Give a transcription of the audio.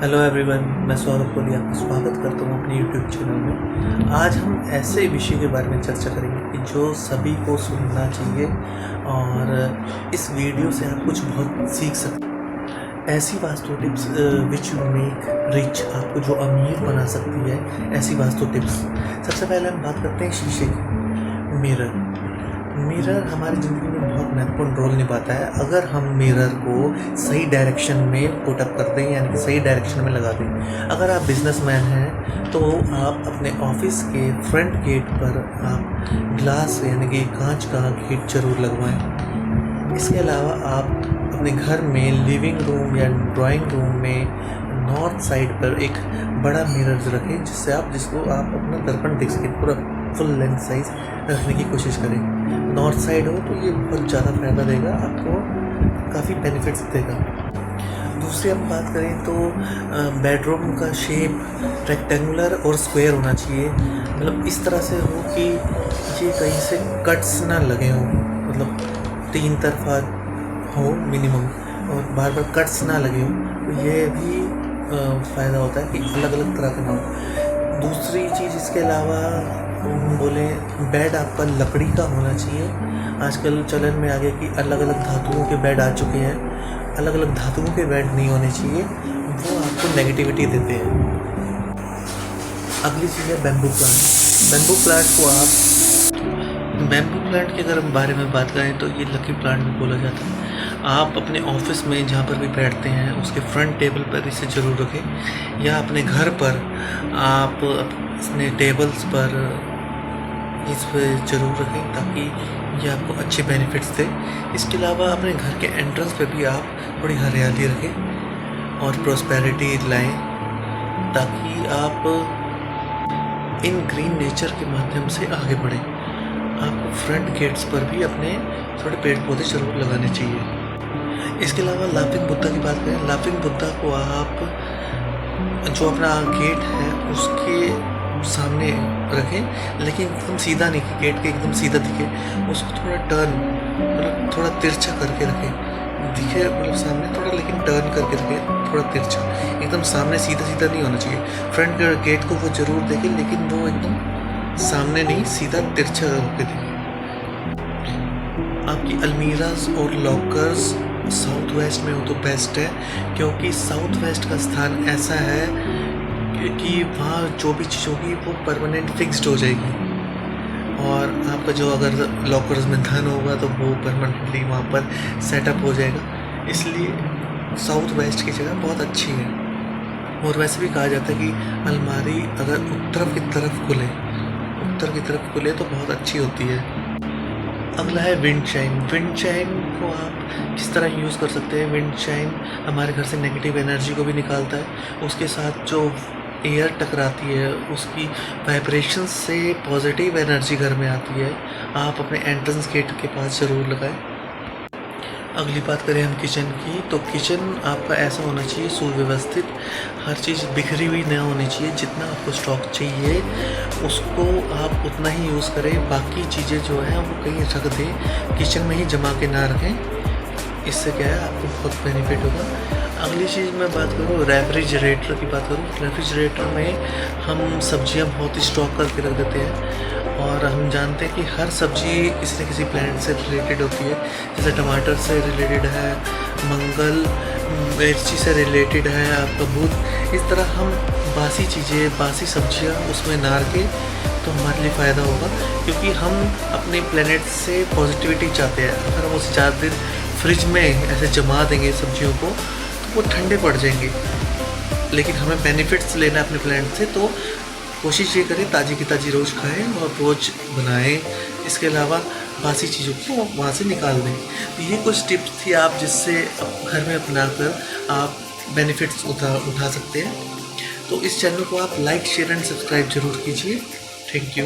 Hello everyone, मैं सौरभ कोहली आपका स्वागत करता हूँ अपने यूट्यूब चैनल में। आज हम ऐसे विषय के बारे में चर्चा करेंगे कि जो सभी को सुनना चाहिए और इस वीडियो से आप कुछ बहुत सीख सकते हैं। ऐसी vastu tips which you make rich, आपको जो अमीर बना सकती है, ऐसी वास्तु टिप्स। सबसे पहले हम बात करते हैं शीशे की। मिरर हमारी ज़िंदगी में बहुत महत्वपूर्ण रोल निभाता है। अगर हम मिरर को सही डायरेक्शन में पुट अप कर दें, यानी कि सही डायरेक्शन में लगा दें। अगर आप बिजनेसमैन हैं तो आप अपने ऑफिस के फ्रंट गेट पर आप ग्लास यानी कि कांच का गेट जरूर लगवाएं। इसके अलावा आप अपने घर में लिविंग रूम या ड्राइंग रूम में नॉर्थ साइड पर एक बड़ा मिरर रखें, जिसको आप अपना दर्पण देख सकें। पूरा फुल लेंथ साइज रखने की कोशिश करें। नॉर्थ साइड हो तो ये बहुत ज़्यादा फ़ायदा देगा आपको, काफ़ी बेनिफिट्स देगा। दूसरी हम बात करें तो बेडरूम का शेप रेक्टेंगुलर और स्क्वायर होना चाहिए। मतलब इस तरह से हो कि ये कहीं से कट्स ना लगे हों, मतलब 3 तरफा हो मिनिमम, और बार बार कट्स ना लगे हों। तो ये भी फ़ायदा होता है कि अलग अलग तरह का ना हो। दूसरी चीज़ इसके अलावा बोले, बेड आपका लकड़ी का होना चाहिए। आजकल चलन में आ गया कि अलग अलग धातुओं के बेड आ चुके हैं। अलग अलग धातुओं के बेड नहीं होने चाहिए, वो आपको नेगेटिविटी देते हैं। अगली चीज़ है बैम्बू प्लांट। बैम्बू प्लांट के अगर हम बारे में बात करें तो ये लकी प्लांट भी बोला जाता है। आप अपने ऑफिस में जहाँ पर भी बैठते हैं उसके फ्रंट टेबल पर इसे ज़रूर रखें, या अपने घर पर आप अपने टेबल्स पर इस पर ज़रूर रखें, ताकि ये आपको अच्छे बेनिफिट्स दे। इसके अलावा अपने घर के एंट्रेंस पे भी आप थोड़ी हरियाली रखें और प्रॉस्पेरिटी लाएं, ताकि आप इन ग्रीन नेचर के माध्यम से आगे बढ़ें। आपको फ्रंट गेट्स पर भी अपने थोड़े पेड़ पौधे ज़रूर लगाने चाहिए। इसके अलावा लाफिंग बुद्धा की बात करें। लाफिंग बुद्धा को आप जो अपना गेट है उसके सामने रखें, लेकिन एकदम सीधा नहीं कि गेट के एकदम सीधा दिखे। उसको थोड़ा टर्न, मतलब थोड़ा तिरछा करके रखें। दिखे मतलब सामने थोड़ा, लेकिन टर्न करके रखें, थोड़ा तिरछा। एकदम सामने सीधा सीधा नहीं होना चाहिए। फ्रंट गेट को वो ज़रूर देखें, लेकिन वो एकदम सामने नहीं, सीधा तिरछा होकर देखें। आपकी अलमीराज और लॉकर्स साउथ वेस्ट में हो तो बेस्ट है, क्योंकि साउथ वेस्ट का स्थान ऐसा है कि वहाँ जो भी चीज़ होगी वो परमानेंट फिक्स्ड हो जाएगी, और आपका जो अगर लॉकर्स में धन होगा तो वो परमानेंटली वहाँ पर सेटअप हो जाएगा। इसलिए साउथ वेस्ट की जगह बहुत अच्छी है। और वैसे भी कहा जाता है कि अलमारी अगर उत्तर की तरफ खुले तो बहुत अच्छी होती है। अगला है विंड चाइम। विंड चाइम को आप किस तरह यूज़ कर सकते हैं। विंड चाइम हमारे घर से नेगेटिव एनर्जी को भी निकालता है। उसके साथ जो एयर टकराती है उसकी वाइब्रेशन से पॉजिटिव एनर्जी घर में आती है। आप अपने एंट्रेंस गेट के पास ज़रूर लगाएं। अगली बात करें हम किचन की, तो किचन आपका ऐसा होना चाहिए सुव्यवस्थित, हर चीज़ बिखरी हुई ना होनी चाहिए। जितना आपको स्टॉक चाहिए उसको आप उतना ही यूज़ करें, बाकी चीज़ें जो हैं वो कहीं रख दें, किचन में ही जमा के ना रखें। इससे क्या है, आपको बहुत बेनिफिट होगा। अगली चीज़ मैं बात करूँ रेफ्रिजरेटर की बात करूँ। रेफ्रिजरेटर में हम सब्जियां बहुत ही स्टॉक करके रख देते हैं, और हम जानते हैं कि हर सब्जी किसी न किसी प्लैनेट से रिलेटेड होती है। जैसे टमाटर से रिलेटेड है मंगल, मिर्ची से रिलेटेड है आपका बुध। इस तरह हम बासी चीज़ें, बासी सब्जियां उसमें ना रखें तो हमारे लिए फ़ायदा होगा, क्योंकि हम अपने प्लैनेट से पॉजिटिविटी चाहते हैं। अगर हम उसे 4 दिन फ्रिज में ऐसे जमा देंगे सब्जियों को तो वो ठंडे पड़ जाएंगे। लेकिन हमें बेनिफिट्स लेना है अपने प्लैनेट से, तो कोशिश ये करें ताज़ी की ताज़ी रोज़ खाएं और रोज़ बनाएं। इसके अलावा बासी चीज़ों को वहाँ से निकाल दें। तो ये कुछ टिप्स थी आप जिससे घर में अपना कर आप बेनिफिट्स उठा सकते हैं। तो इस चैनल को आप लाइक, शेयर एंड सब्सक्राइब ज़रूर कीजिए। Thank you.